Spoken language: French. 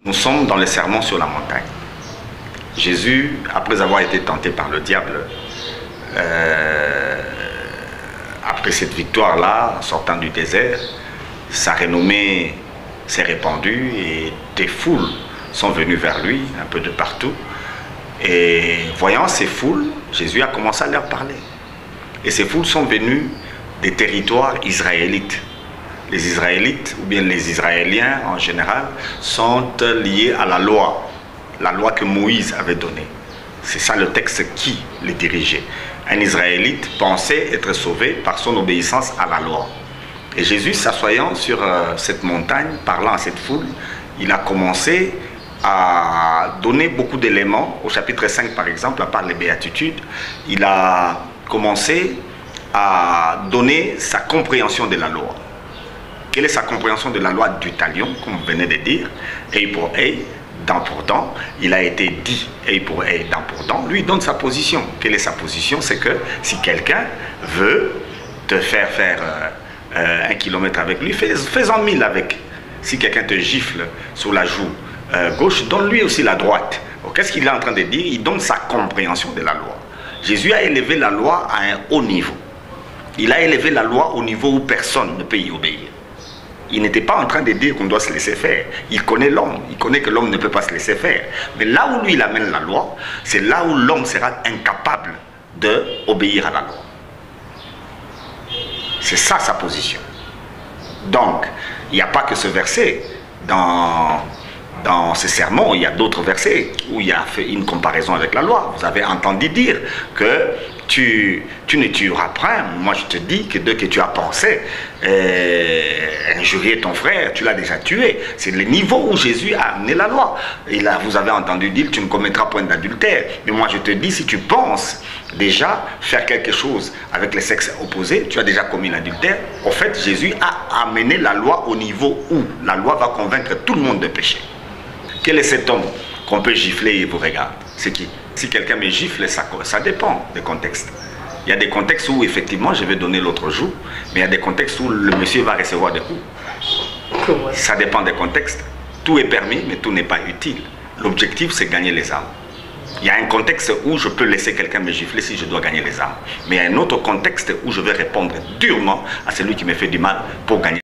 Nous sommes dans le sermon sur la montagne. Jésus, après avoir été tenté par le diable, après cette victoire-là, en sortant du désert, sa renommée s'est répandue et des foules sont venues vers lui, un peu de partout. Et voyant ces foules, Jésus a commencé à leur parler. Et ces foules sont venues des territoires israélites. Les Israélites, ou bien les Israéliens en général, sont liés à la loi que Moïse avait donnée. C'est ça le texte qui les dirigeait. Un Israélite pensait être sauvé par son obéissance à la loi. Et Jésus, s'assoyant sur cette montagne, parlant à cette foule, il a commencé à donner beaucoup d'éléments. Au chapitre 5, par exemple, à part les béatitudes, il a commencé à donner sa compréhension de la loi. Quelle est sa compréhension de la loi du talion, comme vous venez de dire, œil pour œil, dent pour dent. Il a été dit œil pour œil, dent pour dent. Lui, il donne sa position. Quelle est sa position? C'est que si quelqu'un veut te faire 1 kilomètre avec lui, fais-en 1000 avec. Si quelqu'un te gifle sur la joue gauche, donne-lui aussi la droite. Qu'est-ce qu'il est en train de dire? Il donne sa compréhension de la loi. Jésus a élevé la loi à un haut niveau. Il a élevé la loi au niveau où personne ne peut y obéir. Il n'était pas en train de dire qu'on doit se laisser faire. Il connaît l'homme, il connaît que l'homme ne peut pas se laisser faire. Mais là où lui il amène la loi, c'est là où l'homme sera incapable d'obéir à la loi. C'est ça sa position. Donc, il n'y a pas que ce verset. Dans ce sermon, il y a d'autres versets où il a fait une comparaison avec la loi. Vous avez entendu dire que tu ne tueras point. Moi, je te dis que dès que tu as pensé injurier ton frère, tu l'as déjà tué. C'est le niveau où Jésus a amené la loi. Et là, vous avez entendu dire, tu ne commettras point d'adultère. Mais moi, je te dis, si tu penses déjà faire quelque chose avec les sexes opposés, tu as déjà commis l'adultère. En fait, Jésus a amené la loi au niveau où la loi va convaincre tout le monde de pécher. Quel est cet homme qu'on peut gifler et il vous regarde? C'est qui? Si quelqu'un me gifle, ça dépend des contextes. Il y a des contextes où effectivement je vais donner l'autre joue, mais il y a des contextes où le monsieur va recevoir des coups. Ça dépend des contextes. Tout est permis, mais tout n'est pas utile. L'objectif, c'est gagner les âmes. Il y a un contexte où je peux laisser quelqu'un me gifler si je dois gagner les âmes. Mais il y a un autre contexte où je vais répondre durement à celui qui me fait du mal pour gagner.